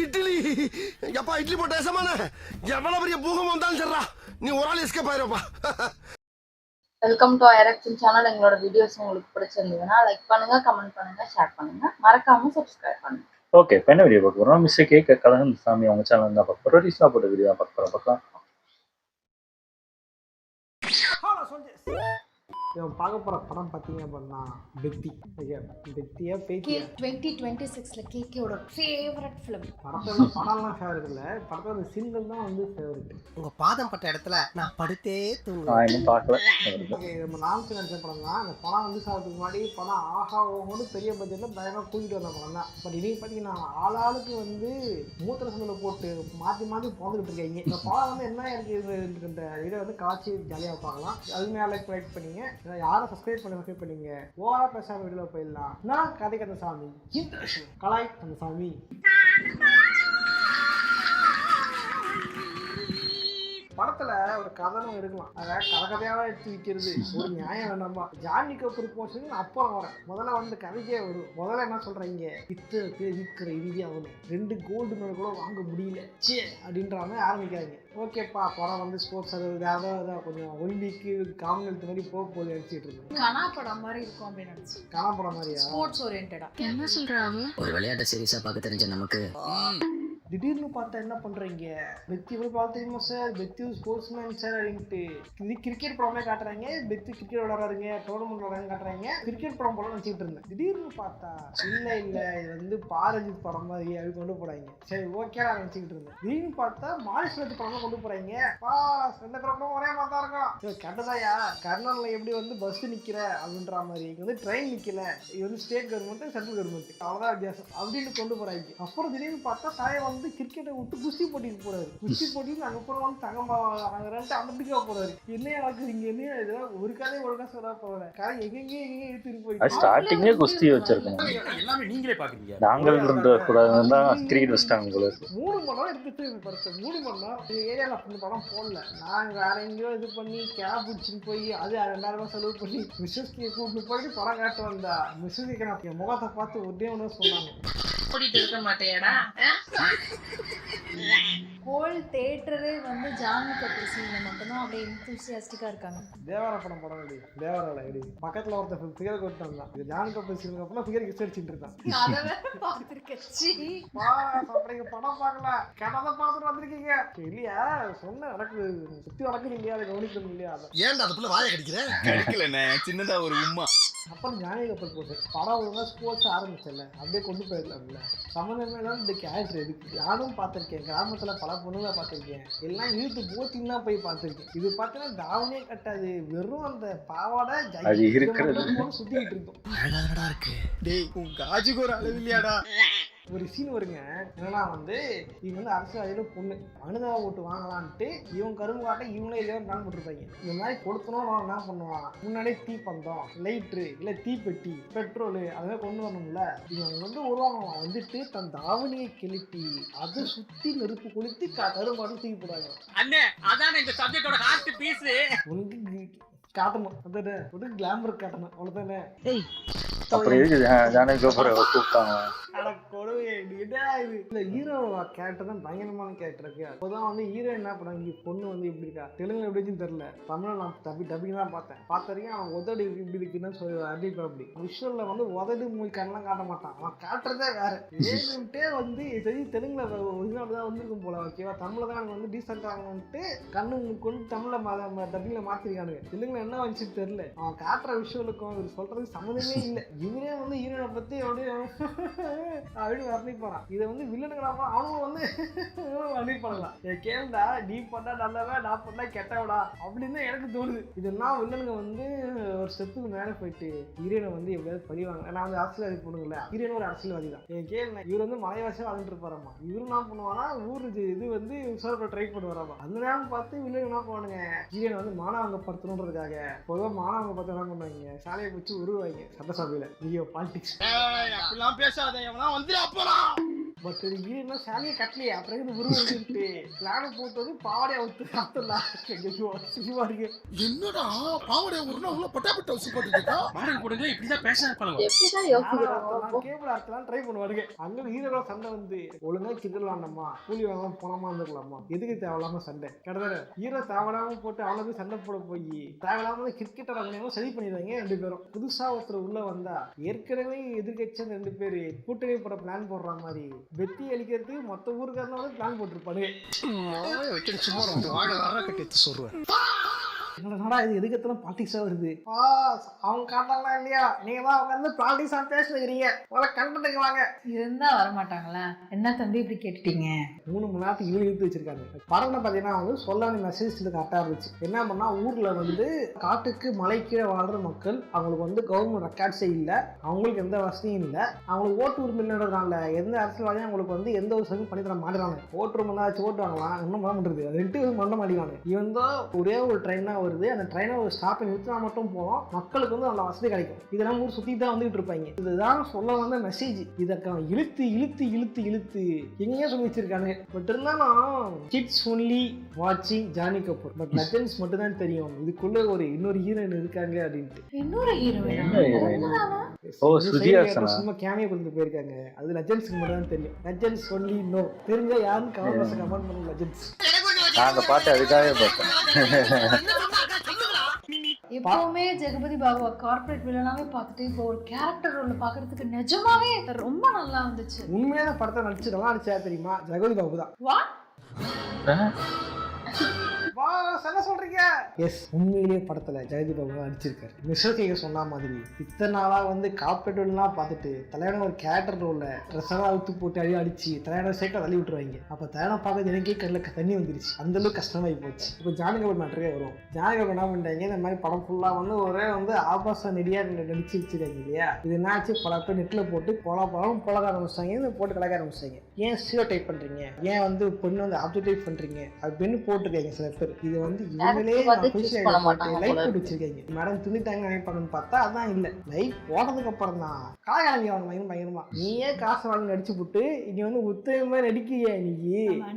இட்லி எப்பா இட்லி போட்ட சமான எவ்வளவு பெரிய பூகம் வந்தாலும் சரிடா நீ ஒரு ஆள் எஸ்கேப் ஆயிருப்பா. வெல்கம் டு ஐரக்ஷன் சேனல். எங்களோட வீடியோஸ் உங்களுக்கு பிடிச்சிருந்ததுன்னா லைக் பண்ணுங்க, கமெண்ட் பண்ணுங்க, ஷேர் பண்ணுங்க, மறக்காம சப்ஸ்கிரைப் பண்ணுங்க. ஓகே, இப்போ என்ன வீடியோ பார்க்க போறோம்? மிஸ்டர் கேக் கலகந்தசாமி அவங்க சேனல் தான் பார்க்க போறோம். ரீசா போட்ட வீடியோ பார்க்க போறோம். பார்க்கலாம். இவன் பார்க்க போகிற படம் பார்த்தீங்க அப்படின்னா பெத்தி. பெத்தியா பேத்தி 2026 கேக்கோட ஃபேவரட் ஃபிலிம். படம்லாம் ஃபேவரட் இல்லை, படத்தோட சிங்கிள் தான் வந்து ஃபேவரட். உங்கள் பாதம் பட்ட இடத்துல நான் படுத்தே தூங்குவேன். இன்னும் பார்க்கல. நம்ம நாமச்சு நினச்ச படம் தான். அந்த படம் வந்து சாகிறதுக்கு முன்னாடி படம் ஆஹா ஓகோடு பெரிய பட்ஜெட்டில் பயங்கரமாக கூட்டிகிட்டு வந்த படம் தான். பட் இன்றைக்கி பார்த்தீங்கன்னா ஆளாளுக்கு வந்து மூத்திர சந்தில் போட்டு மாற்றி மாற்றி பிறந்துக்கிட்டு இருக்காங்க. இந்த படம் வந்து என்ன இருக்குது இந்த இதை வந்து காட்சி ஜாலியாக பார்க்கலாம். அதுவுமே லைக் பண்ணிங்க, யாரும் சப்ஸ்கிரைப் பண்ணிங்க. ஓவரா பேசாம வீடியோ போயிடலாம். நான் கதை கந்தசாமி, கலாய் கந்தசாமி. படத்துல ஒரு கதனும் இருக்கலாம், அதை கதையாவே எடுத்து விற்கிறது ஒரு நியாயம் வேண்டாம்பா. ஜான்வி கபூர் போச்சு அப்புறம் வரேன். முதல்ல வந்து கதைக்கே வரும். முதல்ல என்ன சொல்றீங்க, இத்தனை பேர் இருக்கிற இந்தியாவில் 2 கோல்டு மெடல் கூட வாங்க முடியல சே அப்படின்ற மாதிரி ஆரம்பிக்காங்க. ஓகேப்பா, படம் வந்து ஸ்போர்ட்ஸ் அது ஏதாவது கொஞ்சம் ஒலிம்பிக்கு காமன்வெல்த் மாதிரி போக போகுது நினைச்சிட்டு இருக்கேன். கனா படம் மாதிரி இருக்கும் அப்படின்னு நினைச்சு. கனா படம் மாதிரியா? ஸ்போர்ட்ஸ் ஓரியன்டா. என்ன சொல்றாங்க? ஒரு விளையாட்டு சீரியஸா பார்க்க தெரிஞ்ச நமக்கு திடீர்னு பார்த்தா என்ன பண்றீங்க, பெத்தி போய் பார்த்து தெரியுமா சார், பெத்தி ஸ்போர்ட்ஸ் மேன் சார் அப்படின்ட்டு இது கிரிக்கெட் படமே காட்டுறாங்க. பெத்தி கிரிக்கெட் விளையாடுறாருங்க, டோர்னமெண்ட் விளையாடுன்னு காட்டுறாங்க. கிரிக்கெட் படம் போல நினச்சிட்டு இருந்தேன். திடீர்னு பார்த்தா இல்லை இது வந்து பாரஜித் படம் மாதிரி அப்படி கொண்டு போறாங்க. சரி ஓகே நான் நினச்சிக்கிட்டு இருந்தேன். திடீர்னு பார்த்தா மாரிஸ்வரத்து படம் கொண்டு போறாங்க. ரெண்டு படமும் ஒரே மாதிரி தான் இருக்கும். கட்டதாயா கர்நாடகா எப்படி வந்து பஸ் நிற்கிற அப்படின்ற மாதிரி, இங்கே வந்து ட்ரெயின் நிற்கல, இது வந்து ஸ்டேட் கவர்மெண்ட் சென்ட்ரல் கவர்மெண்ட் அவ்வளோதான் வித்தியாசம் அப்படின்னு கொண்டு போறாங்க. அப்புறம் திடீர்னு பார்த்தா தாயை வந்து கிரிக்கெட்டை விட்டு குஸ்தி போட்டிக்கு போறாரு. குஸ்தி போட்டிக்கு அப்புறம் வந்து தங்கம் வாங்குறான்ட்டு அமெரிக்கா போறாரு. என்னையா நடக்குதுங்க, என்னையா இதெல்லாம் ஒரு கதை ஒழுங்கா சொல்ல போறேன். கதை எங்கெங்கே எடுத்துட்டு போய் ஸ்டார்டிங்கே குஸ்தி வச்சிருக்கோம். எல்லாமே நீங்களே பாக்குறீங்க. நாங்கள் இருந்த கூடாதுதான் கிரிக்கெட் வச்சிட்டாங்க போல. 3 மணி நேரம் எடுத்துட்டு படத்தை 3 மணி நேரம் ஏரியாவில் அந்த படம் போடல. நாங்கள் வேற எங்கேயோ இது பண்ணி கேப் பிடிச்சின்னு போய் அது 2000 ரூபாய் செலவு பண்ணி மிஸ்ஸஸ்க்கு கூப்பிட்டு போயிட்டு படம் காட்ட வந்தா மிஸ்ஸஸ்க்கு நான் என் முகத்தை பார்த்து ஒரே ஒன்று சொன்னாங்க, ஓடிட்டு இருக்க மாட்டேடா. ஹோல் தியேட்டரே வந்து ஜான்வி கபூர் சீன்ல மட்டும்தான் அப்படியே என்தூசியாஸ்டிக்கா இருக்காங்க. தேவரா படம் எப்படி தேவரால எப்படி பக்கத்தில் ஒருத்தர் ஃபிகர் கொண்டு வந்தான். இது ஜான்வி கபூர் சீனுக்கு அப்புறம் ஃபிகர் கிஸ் அடிச்சுட்டு இருக்கான். படம் பார்க்கல, கதை பார்த்துட்டு வந்திருக்கீங்க இல்லையா? சொன்ன நடக்குது, சுத்தி நடக்குது இல்லையா, அதை கவனிக்கணும் இல்லையா? ஏன்டா அதுக்குள்ள வாயை கடிக்கிறேன்? கிடைக்கலண்ணே, சின்னதா ஒரு உம்மா. அப்புறம் ஜான்வி கபூர் போட்டு படம் ஒழுங்காக ஸ்போர்ட்ஸ் ஆரம்பிச்சல, அப்படியே கொண்டு போயிடலாம்ல. சம்மந்தமே தான் இந்த கேரக்டர் எதுக்கு நானும் பார்த்துருக்கேன். கிராமத்தில் பல பொண்ணுங்களை பார்த்துருக்கேன். எல்லாம் இழுத்து போட்டின்னு தான் போய் பார்த்துருக்கேன். இது பார்த்தீங்கன்னா தாவணியே கட்டாது, வெறும் அந்த பாவாடை சுத்திக்கிட்டு இருக்கும். அழகாடா இருக்கு. டேய் உன் காஜுக்கு ஒரு அளவு இல்லையாடா? ஒரு சீன் வருங்க, என்னன்னா வந்து இவங்க வந்து அரசியல் பொண்ணு அனுதா ஓட்டு வாங்கலான்ட்டு இவன் கரும்பு காட்ட இவங்களே இதே பிளான் போட்டிருப்பாங்க. இந்த மாதிரி கொடுத்தனும் நான் என்ன பண்ணுவான், முன்னாடியே தீப்பந்தம், லைட்ரு இல்லை தீப்பெட்டி, பெட்ரோலு அதெல்லாம் கொண்டு வரணும்ல. இவங்க வந்து உருவாங்க வந்துட்டு தன் தாவணியை கிளப்பி அதை சுற்றி நெருப்பு கொளுத்தி கரும்பாடு தூக்கி போடுவாங்க. அண்ணே அதானே இந்த சப்ஜெக்டோட ஹார்ட் பீஸ். உங்களுக்கு காட்டணும், அதானே ஒரு கிளாமர் காட்டணும், அவ்வளோதானே. அப்புறம் எதுக்கு ஜானகி கபூர் கூப்பிட்டாங்க? ஹீரோ கேரக்டர் தான் பயங்கரமான கேரக்டர் இருக்கு. அப்போதான் வந்து ஹீரோ என்ன பண்ணாங்க, பொண்ணு வந்து இப்படி இருக்கா, தெலுங்குல எப்படி இருக்குன்னு தெரியல, தமிழ்ல நான் டப்பிங் தான் பார்த்தேன். அவன் உதடு இப்படி இருக்குன்னு சொல்லி அடிப்பா. அப்படி விஷுவல்ல வந்து உதடு மூவி கண்ணெல்லாம் காட்ட மாட்டான், அவன் காட்டுறதே வேற. ஏன்ட்டே வந்து தெலுங்குல ஒரிஜினல் தான் வந்துருக்கும் போல. ஓகேவா, தமிழ்ல தான் அவங்க வந்து டீசென்ட் ஆகணும்ட்டு கண்ணு கொண்டு தமிழ்ல டப்பிங்ல மாத்திருக்கானுங்க. தெலுங்குல என்ன வந்துச்சுன்னு தெரியல. அவன் காட்டுற விஷுவலுக்கும் இவர் சொல்றதுக்கு சம்மந்தமே இல்லை. இவனே வந்து ஹீரோனை பத்தி அப்படின்னு வர்ணிப்பான். இதை வந்து வில்லனுங்கிறப்ப அவனும் வந்து வர்ணிப்பாங்களாம். கேள்டா நீ பண்ணா நல்லவா, நான் பண்ணா கெட்டவடா அப்படின்னு எனக்கு தோணுது. இதெல்லாம் வில்லனுங்க வந்து ஒரு ஸ்டெப்புக்கு மேலே போயிட்டு ஹீரோனை வந்து எப்படியாவது பழிவாங்க. நான் வந்து அரசியல்வாதி பொண்ணுங்கள, ஹீரோனு ஒரு அரசியல்வாதி தான். கேள்வி இவர் வந்து மலைவாசியாக வாழ்ந்துட்டு இருப்பாராமா. இவரு என்ன பண்ணுவானா, ஊர் இது வந்து விசாரணை ட்ரை பண்ணுவாராமா. அந்த நேரம் பார்த்து வில்லன் என்ன பண்ணுவானுங்க, ஹீரோனை வந்து மாணவங்க படுத்தணுன்றதுக்காக பொதுவாக மாணவங்க பார்த்து என்ன பண்ணுவாங்க, சாலையை வச்சு உருவாங்க சட்டசபையில். ஐயோ பாலிடிக்ஸ் அப்படிலாம் பேசாத, எவனா வந்து அப்பலாம் பட் ஹீரோனா சாலியை கட்டலையே அப்புறம் இது உருவம் பிளான போட்டது பாவடைய அவுத்து காத்தலாம் சினிமா இருக்கு. என்னடா பாவடைய ஒரு உள்ள பட்டாபட்ட ஊசி போட்டுட்டா மாடல் போடுங்க இப்படிதான் பேஷன் இருப்பாங்க. எப்படிதான் யோசிக்கிறாங்க? கேபிள் அர்த்தலாம் ட்ரை பண்ணுவாருங்க. அங்க ஹீரோட சண்டை வந்து ஒழுங்கா கிரிக்கெட் விளாண்டோமா கூலி வாங்காம போனமா இருந்துக்கலாமா, எதுக்கு தேவையில்லாம சண்டை கிட்டத்தட்ட ஹீரோ தேவையில்லாம போட்டு அவனுக்கு சண்டை போட போய் தேவையில்லாம கிரிக்கெட்டர் அவங்க சரி பண்ணிடுவாங்க. 2 பேரும் புதுசா ஒருத்தர் உள்ள வந்தா ஏற்கனவே எதிர்கட்சி 2 பேரு கூட்டணி போட பிளான் போடுற மாதிரி வெத்தி அளிக்கிறதுக்கு மொத்த ஊருக்காரன வந்து பிளான் போட்டிருப்பாரு. சும்மா வாழ கட்டி சொல்றேன். என்னடா இது எதுக்கெல்லாம் பாலிடிக்ஸா வருது? அவங்க காட்டாங்களா இல்லையா, நீங்க தான் உட்காந்து பாலிடிக்ஸா பேசுறீங்க, கண்டென்ட்டுக்கு வாங்க. இருந்தா வரமாட்டாங்களா? என்ன தம்பி இப்படி கேட்டுட்டீங்க? 3 மணி நேரத்துக்கு இழுத்து வச்சிருக்காங்க. படம் பாத்தீங்கன்னா வந்து சொல்லாத மெசேஜ் கரெக்டா இருந்துச்சு. என்ன பண்ணா ஊர்ல வந்து காட்டுக்கு மலை கீழே வாழ்ற மக்கள், அவங்களுக்கு வந்து கவர்மெண்ட் ரெக்கார்ட்ஸே இல்லை, அவங்களுக்கு எந்த வசதியும் இல்லை, அவங்களுக்கு ஓட்டு உரிமை இல்லைன்றதுனால எந்த அரசியல்வாதியும் அவங்களுக்கு வந்து எந்த ஒரு சலுகையும் பண்ணி தர மாட்டேறாங்க. ஓட்டு உரிமை ஓட்டு வாங்கலாம், இன்னும் பண்ண முடியாது, அது 2 பண்ண மாட்டேங்கிறாங்க. இவன் தான் ஒரே ஒரு ட்ரெயின் தான் வருது, அந்த ட்ரெயினை ஒரு ஸ்டாப் நிறுத்தினா மட்டும் போவோம், மக்களுக்கு வந்து நல்ல வசதி கிடைக்கும். இதெல்லாம் ஊர் சுற்றி தான் வந்துகிட்டு இருப்பாங்க. இதுதான் சொல்ல வந்த மெசேஜ். இதற்கு இழுத்து இழுத்து இழுத்து இழுத்து எங்கேயே சொல்லி வச்சிருக்காங்க. பட் இருந்தாலும் கிட்ஸ் ஒன்லி வாட்சிங் ஜானி கபூர், பட் லெஜெண்ட்ஸ் மட்டும் தான் தெரியும் இதுக்குள்ள ஒரு இன்னொரு ஹீரோயின் இருக்காங்க அப்படின்ட்டு. இன்னொரு ஹீரோயினா? சும்மா கேமியா கொடுத்துட்டு போயிருக்காங்க. அது லெஜெண்ட்ஸ்க்கு மட்டும் தான் தெரியும். Legends only no. தெரிஞ்சா யாருன்னு கமெண்ட் பண்ணுங்க. லெஜெண்ட்ஸ் அந்த பாட்டு அதுக்காகவே பார்த்தேன். எப்பவுமே ஜெகபதி பாபு கார்பரேட் வில்லனாவே பார்த்துட்டு இப்போ ஒரு கேரக்டர் ரோல் பாக்குறதுக்கு நிஜமாவே ரொம்ப நல்லா இருந்துச்சு. உண்மையான படத்தை நடிச்சு நல்லா நடிச்சா தெரியுமா? ஜெகபதி பாபு தான். என்ன சொல்றீங்க? எஸ், உண்மையிலேயே படத்துல ஜெகதி பாபு நடிச்சிருக்காரு. மிஸ்டர் கேக்க சொன்ன மாதிரி இத்தனை நாளா வந்து காப்பீட்டுலாம் பார்த்துட்டு தலையான ஒரு கேரக்டர் ரோல்ல ட்ரெஸ்ஸெல்லாம் அவுத்து போட்டு அடிச்சு தலையான சேர்க்க தள்ளி விட்டுருவாங்க. அப்ப தலையான பார்க்க எனக்கே கண்ணில் தண்ணி வந்துருச்சு, அந்த அளவுக்கு கஷ்டமாயி போச்சு. இப்போ ஜானி கபூர் மேட்டரே வரும். ஜானி கபூர் என்ன பண்ணிட்டாங்க, இந்த மாதிரி படம் ஃபுல்லா வந்து ஒரே வந்து ஆபாச நடிகா நடிச்சு வச்சிருக்காங்க இல்லையா. இது என்னாச்சு, பல பேர் நெட்ல போட்டு படம் பழக ஆரம்பிச்சாங்க, இதை போட்டு கலக்க ஆரம்பிச்சாங்க. ஏன் ஸ்டீரியோ டைப் பண்றீங்க, ஏன் வந்து பொண்ணு வந்து ஆப்ஜெக்டிவ் பண்றீங்க அப்படின்னு போட்டிருக்காங்க சில பேர். இது வந்து இவங்களே லைக் போட்டு வச்சிருக்காங்க. மேடம் துணிட்டாங்க நினைப்பாங்கன்னு பார்த்தா அதான் இல்ல. லைக் போட்டதுக்கு அப்புறம் தான் காலி ஆகணும் பயங்கரமா. நீயே காசு வாங்கி நடிச்சு போட்டு இங்க வந்து உத்தமமா நடிக்கிறியா நீ?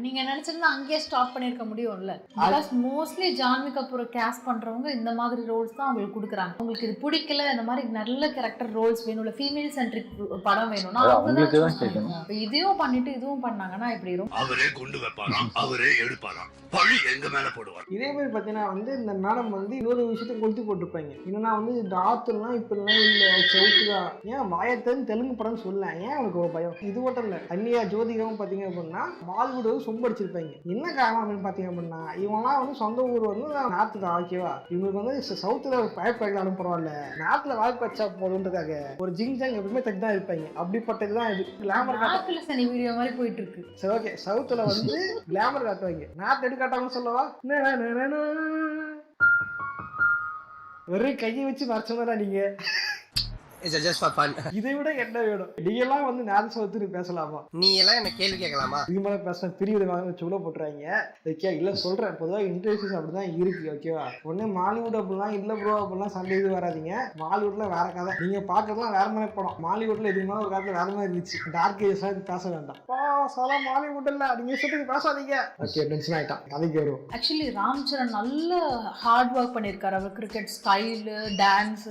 நீங்க நினைச்சிருந்தா அங்கேயே ஸ்டாப் பண்ணிருக்க முடியும்ல. பிகாஸ் மோஸ்ட்லி ஜான்வி கபூரை கேஸ்ட் பண்றவங்க இந்த மாதிரி ரோல்ஸ் தான் அவங்களுக்கு கொடுக்குறாங்க. உங்களுக்கு இது பிடிக்கல, இந்த மாதிரி நல்ல கேரக்டர் ரோல்ஸ் வேணும், ஃபீமேல் சென்ட்ரிக் படம் வேணும்னா இதையும் பண்ணிட்டு இதுவும் பண்ணாங்கன்னா இப்படி இருக்கும். அவரே கொண்டு வைப்பாராம், அவரே எடுப்பாராம், பழி எங்க மேல போடுவார். இதே மாதிரி பார்த்தீங்கன்னா வந்து இந்த மேடம் வந்து இன்னொரு விஷயத்த கொளுத்தி போட்டுருப்பாங்க. என்னன்னா வந்து டாக்டர்லாம் இப்படிலாம் இல்லை, சவுத்துதான் ஏன் வாயத்தன்னு தெலுங்கு படம்னு சொல்லலாம். ஏன் அவனுக்கு ஒரு பயம்? இது மட்டும் இல்லை, அந்நியா ஜோதிகாவும் பார்த்தீங்க அப்படின்னா பாலிவுட் வந்து சொம்ப அடிச்சிருப்பாங்க. என்ன காரணம் அப்படின்னு பார்த்தீங்க அப்படின்னா இவங்கலாம் வந்து சொந்த ஊர் வந்து நார்த்து தான், ஓகேவா? இவங்களுக்கு வந்து சவுத்துல பயப்படலாம் பரவாயில்ல, நார்த்தில் வாய்ப்பு வச்சா போதுன்றதுக்காக ஒரு ஜிங் ஜாங் எப்பவுமே தட்டி தான் இருப்பாங்க. அப்படிப்பட்டதுதான் இது கிளாமர் சனி வீடியோ மாதிரி போயிட்டு இருக்கு. சரி, ஓகே, சவுத்துல வந்து கிளாமர் காட்டுவாங்க, நார்த் எடு காட்டாங்கன்னு சொல்லவா? வெறும் கையை வச்சு மறைச்சோம்னா நீங்க இதை விட என்ன வேணும்? நீங்க எல்லாம் வந்து நேரம் சவுத்துன்னு பேசலாமா? நீ எல்லாம் என்ன கேள்வி கேட்கலாமா? இது மாதிரி பேச பிரிவு சொல்ல போட்டுறாங்க. ஓகே, இல்ல சொல்றேன், பொதுவாக இன்டர்வியூஸ் அப்படிதான் இருக்கு, ஓகேவா? ஒண்ணு மாலிவுட் அப்படிலாம் இல்ல ப்ரோ அப்படிலாம் சண்டை இது வராதிங்க. மாலிவுட்ல வேற கதை, நீங்க பாக்கிறதுலாம் வேற மாதிரி படம். மாலிவுட்ல எதுவுமே ஒரு காலத்துல வேற மாதிரி இருந்துச்சு. டார்க் ஏஜ் பேச வேண்டாம், மாலிவுட் இல்ல நீங்க இஷ்டத்துக்கு பேசாதீங்க. ஓகே, டென்ஷன் ஆயிட்டான், கதைக்கு வரும். ஆக்சுவலி ராம் சரண் நல்ல ஹார்ட் ஒர்க் பண்ணியிருக்காரு. அவர் கிரிக்கெட் ஸ்டைலு, டான்ஸ்,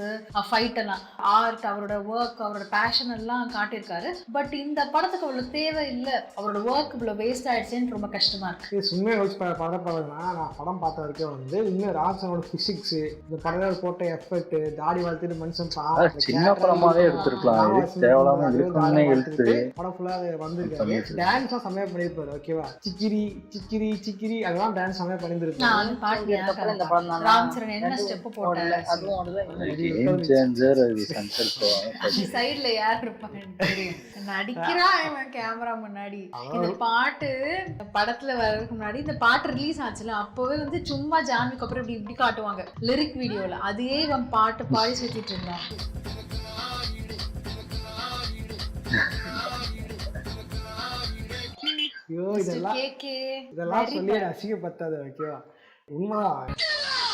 ஃபைட் எல்லாம், ஆர்ட், அவரோட ஒர்க், அவரோட பேஷன் எல்லாம் காட்டியிருக்காரு. பட் இந்த படத்துக்கு அவ்வளவு தேவை இல்லை, அவரோட ஒர்க் இவ்வளவு வேஸ்ட் ஆயிடுச்சுன்னு ரொம்ப கஷ்டமா இருக்கு. உண்மையை வச்சு படப்படுறதுனா நான் படம் பார்த்த வரைக்கும் வந்து உண்மையை ராஜனோட பிசிக்ஸ், இந்த படம் போட்ட எஃபெக்ட், தாடி வளர்த்துட்டு மனுஷன் சின்ன படமாவே எடுத்துருக்கலாம். படம் ஃபுல்லா வந்திருக்காரு. டான்ஸா செமையா பண்ணிருப்பாரு, ஓகேவா? சிக்கிரி சிக்கிரி சிக்கிரி அதெல்லாம் டான்ஸ் செமையா பண்ணிருப்பாரு. ராம் சரண் என்ன ஸ்டெப் போட்டாரு, சைடுல யார் இருப்பாங்க தெரியும், நடிக்கிறான் கேமரா முன்னாடி. இந்த பாட்டு படத்துல வர்றதுக்கு முன்னாடி இந்த பாட்டு ரிலீஸ் ஆச்சுல, அப்பவே வந்து சும்மா ஜான்விக்கு அப்புறம் இப்படி இப்படி காட்டுவாங்க லிரிக் வீடியோல. அதே இவன் பாட்டு பாடி சுத்திட்டு இருந்தான். இதெல்லாம் சொல்லி அசிங்கப்பட்டாது, ஓகேவா? உண்மைதான்.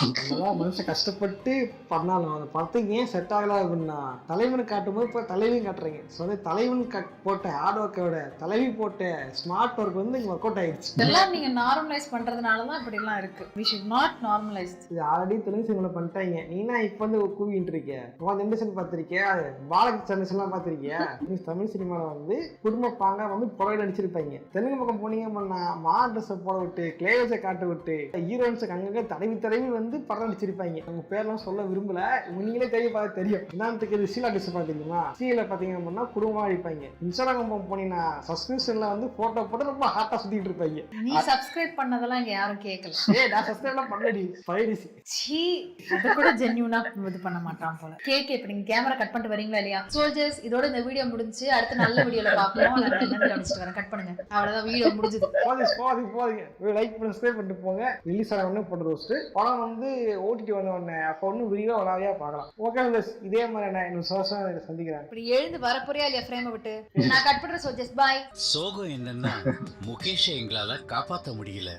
அதனால மனுஷன் கஷ்டப்பட்டு பண்ணாலும் அந்த படத்துக்கு ஏன் செட் ஆகல அப்படின்னா தலைவனை காட்டும் போது இப்போ தலைவியும் காட்டுறீங்க. ஸோ வந்து தலைவன் போட்ட ஹார்ட் ஒர்க்கோட தலைவி போட்ட ஸ்மார்ட் ஒர்க் வந்து இங்கே ஒர்க் அவுட் ஆயிடுச்சு. இதெல்லாம் நீங்க நார்மலைஸ் பண்றதுனால தான் இப்படி எல்லாம் இருக்கு. we should not normalize. இது ஆல்ரெடி தெலுங்கு சினிமாவில் பண்ணிட்டாங்க. நீனா இப்போ வந்து கூவிட்டு இருக்க ஜென்ரேஷன் பார்த்துருக்கியா, பாலக் ஜென்ரேஷன்லாம் பார்த்துருக்கியா? தமிழ் சினிமாவில் வந்து குடும்ப பாங்க வந்து புடவை நடிச்சிருப்பாங்க. தெலுங்கு பக்கம் போனீங்க பண்ணா மா ட்ரெஸ்ஸை போட விட்டு கிளேவஸை காட்ட விட்டு ஹீரோயின்ஸை அங்கங்கே தடவி வந்து படம் நடிச்சிருப்பாங்க. அவங்க பேர்லாம் சொல்ல விரும்பல, நீங்களே தெரியும். உதாரணத்துக்கு இது சீலா ட்ரெஸ் பார்த்தீங்கன்னா சீல பார்த்தீங்க அப்படின்னா குடும்பமாக அடிப்பாங்க. இன்ஸ்டாகிராம் போனீங்கன்னா சப்ஸ்கிரிப்ஷன்ல வந்து போட்டோ போட்டு ரொம்ப ஹாட்டா சுத்திட்டு இருப்பாங்க. நீ சப்ஸ்கிரைப் பண்ணதெல்லாம் இங்க யாரும் கேட்கல. நான் சப்ஸ்கிரைப்லாம் பண்ணலடி பைரசி. சீ, அது கூட ஜென்யூனா இது பண்ண மாட்டான் போல. கேக் இப்ப நீங்க கேமரா கட் பண்ணிட்டு வரீங்களா இல்லையா? சோல்ஜர்ஸ், இதோட இந்த வீடியோ முடிஞ்சு அடுத்த நல்ல வீடியோல பார்ப்போம். நான் என்னன்னு கவனிச்சிட்டு வரேன். கட் பண்ணுங்க. அவ்வளவுதான், வீடியோ முடிஞ்சது. போதுங்க. லைக் பண்ணி சப்ஸ்கிரைப் பண்ணிட்டு போங்க. ரிலீஸ் ஆன உடனே போட்டு ரோஸ்ட் படம் வந்து ஓடிடி வந்த உடனே அப்போ ஒன்றும் விரிவாக வளாவையாக பார்க்கலாம். ஓகே, இதே மாதிரி நான் இன்னும் சோசம் சந்திக்கிறேன். இப்படி எழுந்து வரப்போறியா இல்லையா ஃப்ரேமை விட்டு? நான் கட் பண்றேன். சோல்ஜர்ஸ் பாய். சோகம் என்னன்னா முகேஷை எங்களால காப்பாற்ற முடியல.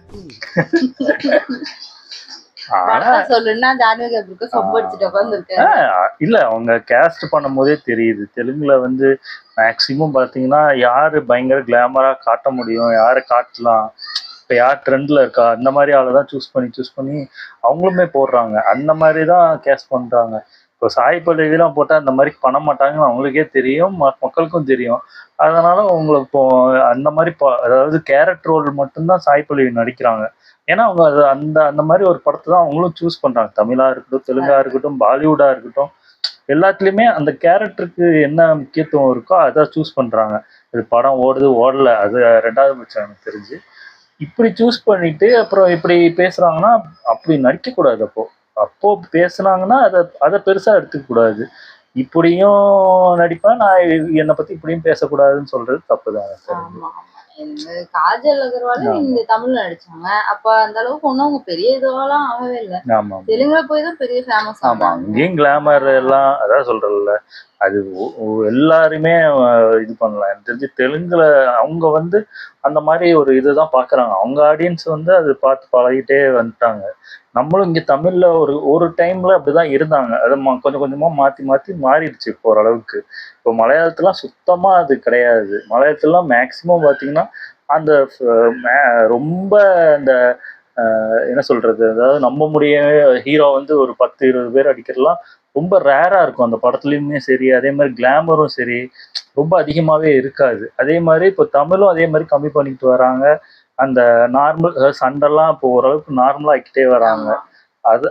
சொல்லுன்னா ஜான்வி கபூருக்கு சொம்பு அடிச்சுட்டு உட்காந்துருக்காரு. இல்ல, அவங்க கேஸ்ட் பண்ணும் போதே தெரியுது. தெலுங்குல வந்து மேக்சிமம் பாத்தீங்கன்னா யாரு பயங்கர கிளாமரா காட்ட முடியும், யாரை காட்டலாம், இப்போ யார் ட்ரெண்டில் இருக்கா, அந்த மாதிரி ஆளை தான் சூஸ் பண்ணி அவங்களுமே போடுறாங்க. அந்த மாதிரி தான் கேஸ்ட் பண்ணுறாங்க. இப்போ சாய் பல்லவிலாம் போட்டால் அந்த மாதிரி பண்ண மாட்டாங்கன்னு அவங்களுக்கே தெரியும், மக்களுக்கும் தெரியும். அதனால அவங்களுக்கு இப்போ அந்த மாதிரி அதாவது கேரக்டர் ரோல் மட்டும்தான் சாய் பல்லவி நடிக்கிறாங்க. ஏன்னா அவங்க அது அந்த மாதிரி ஒரு படத்தை தான் அவங்களும் சூஸ் பண்ணுறாங்க. தமிழாக இருக்கட்டும், தெலுங்கா இருக்கட்டும், பாலிவுட்டாக இருக்கட்டும், எல்லாத்துலேயுமே அந்த கேரக்டருக்கு என்ன முக்கியத்துவம் இருக்கோ அதை சூஸ் பண்ணுறாங்க. இது படம் ஓடுது ஓடலை அது ரெண்டாவது பட்சம் எனக்கு தெரிஞ்சு. இப்படி சூஸ் பண்ணிட்டு அப்புறம் இப்படி பேசுறாங்கன்னா அப்படி நடிக்கக்கூடாது. அப்போ பேசுனாங்கன்னா அதை பெருசா எடுத்துக்க கூடாது. இப்படியும் நடிப்பேன், நான் என்னை பத்தி இப்படியும் பேசக்கூடாதுன்னு சொல்றது தப்புதான். காஜல் அகர்வால் இந்த தமிழ்ல நடிச்சாங்க. அப்ப அந்த அளவுக்கு ஒன்னும் அவங்க பெரிய இதுவெல்லாம் ஆகவே இல்லை. தெலுங்குல போய் தான் பெரிய ஃபேமஸ். ஆமா, அங்கேயும் கிளாமர் எல்லாம் அதான் சொல்றல, அது எல்லாருமே இது பண்ணலாம். எனக்கு தெரிஞ்சு தெலுங்குல அவங்க வந்து அந்த மாதிரி ஒரு இதுதான் பாக்குறாங்க. அவங்க ஆடியன்ஸ் வந்து அது பார்த்து பழகிட்டே வந்துட்டாங்க. நம்மளும் இங்க தமிழ்ல ஒரு டைம்ல அப்படிதான் இருந்தாங்க. அதை கொஞ்சம் கொஞ்சமா மாத்தி மாறிடுச்சு இப்போ ஓரளவுக்கு. இப்போ மலையாளத்துலாம் சுத்தமா அது கிடையாது. மலையாளத்துலாம் மேக்சிமம் பாத்தீங்கன்னா அந்த ரொம்ப அந்த என்ன சொல்றது, அதாவது நம்ப முடிய ஹீரோ வந்து ஒரு 10-20 பேர் அடிக்கிறதுலாம் ரொம்ப ரேரா இருக்கும். அந்த படத்துலயுமே சரி, அதே மாதிரி கிளாமரும் சரி ரொம்ப அதிகமாவே இருக்காது. அதே மாதிரி இப்போ தமிழும் அதே மாதிரி கம்மி பண்ணிட்டு வராங்க. அந்த நார்மல் சண்டெல்லாம் இப்போ ஓரளவுக்கு நார்மலா ஆக்கிட்டே வராங்க.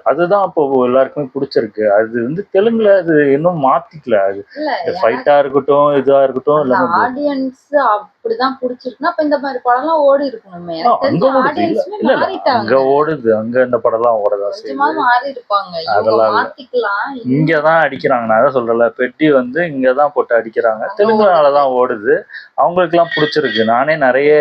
அதுதான் இப்போ எல்லாருக்குமே பிடிச்சிருக்கு. அது வந்து தெலுங்குல அது இன்னும் மாத்திக்கல. அது ஃபைட்டா இருக்கட்டும், இதுவா இருக்கட்டும், ஆடியன்ஸ் அப்படிதான் பிடிச்சிருக்குன்னா அப்ப இந்த மாதிரி படம் எல்லாம் ஓடி இருக்கணுமே. அங்க ஓடுது, அங்க இந்த படம் எல்லாம் ஓடதான் மாறி இருப்பாங்க. அதெல்லாம் இங்கதான் அடிக்கிறாங்க. நான் அதான் சொல்றேன்ல, பெட்டி வந்து இங்கதான் போட்டு அடிக்கிறாங்க. தெலுங்குனாலதான் ஓடுது. அவங்களுக்கு எல்லாம் பிடிச்சிருக்கு. நானே நிறைய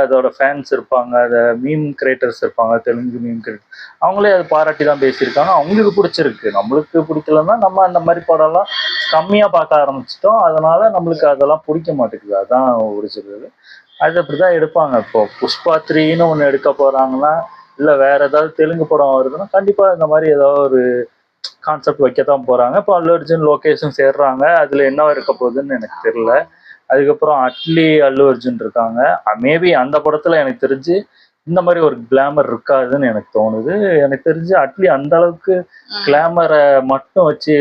அதோட ஃபேன்ஸ் இருப்பாங்க, அதை மீம் கிரியேட்டர்ஸ் இருப்பாங்க, தெலுங்கு மீம் கிரியேட்டர், அவங்களே அதை பாராட்டி தான் பேசியிருக்காங்க. அவங்களுக்கு பிடிச்சிருக்கு. நம்மளுக்கு பிடிக்கலன்னா நம்ம அந்த மாதிரி படம்லாம் கம்மியாக பார்க்க ஆரம்பிச்சிட்டோம். அதனால நம்மளுக்கு அதெல்லாம் பிடிக்க மாட்டேங்குது. அதான் பிடிச்சிருக்குது. அது அப்படிதான் எடுப்பாங்க. இப்போ புஷ்பா 3ன்னு ஒன்று எடுக்க போறாங்கன்னா, இல்லை வேற ஏதாவது தெலுங்கு படம் வருதுன்னா கண்டிப்பாக இந்த மாதிரி ஏதாவது ஒரு கான்செப்ட் வைக்கத்தான் போறாங்க. இப்போ அல்லு அர்ஜுன் லோகேஷும் சேர்றாங்க. அதுல என்ன இருக்க போகுதுன்னு எனக்கு தெரியல. அதுக்கப்புறம் அல்லு அர்ஜுன் இருக்காங்க. மேபி அந்த படத்துல எனக்கு தெரிஞ்சு இந்த மாதிரி ஒரு கிளாமர் இருக்காதுன்னு எனக்கு தோணுது. எனக்கு தெரிஞ்சு அட்லி அந்த அளவுக்கு கிளாமரை மட்டும் வச்சு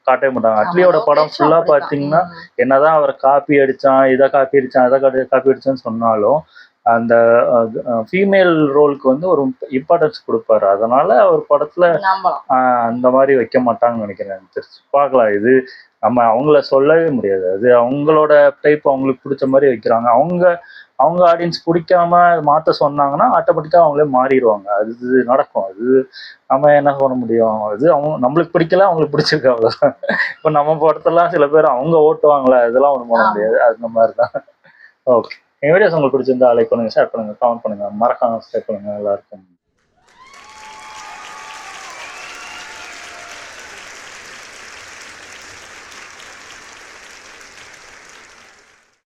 காட்டவே மாட்டாங்க. அட்லியோட படம் ஃபுல்லா பாத்தீங்கன்னா என்னதான் அவர் காப்பி அடிச்சான், இதை காப்பி அடிச்சான், அதை காப்பி அடிச்சான்னு சொன்னாலும் அந்த ஃபீமேல் ரோலுக்கு வந்து ஒரு இம்பார்ட்டன்ஸ் கொடுப்பாரு. அதனால அவர் படத்துல அந்த மாதிரி வைக்க மாட்டாங்கன்னு நினைக்கிறேன். எனக்கு தெரிஞ்சு பார்க்கலாம். இது நம்ம அவங்கள சொல்லவே முடியாது. அது அவங்களோட டைப், அவங்களுக்கு பிடிச்ச மாதிரி வைக்கிறாங்க. அவங்க ஆடியன்ஸ் பிடிக்காம மாற்ற சொன்னாங்கன்னா ஆட்டோமேட்டிக்காக அவங்களே மாறிடுவாங்க. அது நடக்கும். அது நம்ம என்ன பண்ண முடியும். அது நம்மளுக்கு பிடிக்கல, அவங்களுக்கு பிடிச்சிருக்கு, அவ்வளோதான். இப்போ நம்ம படத்தெல்லாம் சில பேர் அவங்க ஓட்டுவாங்களே, இதெல்லாம் ஒன்றும் பண்ண முடியாது. அந்த மாதிரி தான். ஓகே, என் வீடியோஸ் உங்களுக்கு பிடிச்சிருந்தா லைக் பண்ணுங்க, ஷேர் பண்ணுங்க, கமெண்ட் பண்ணுங்க, மறக்காம சப்ஸ்கிரைப் பண்ணுங்க. எல்லாருக்கும்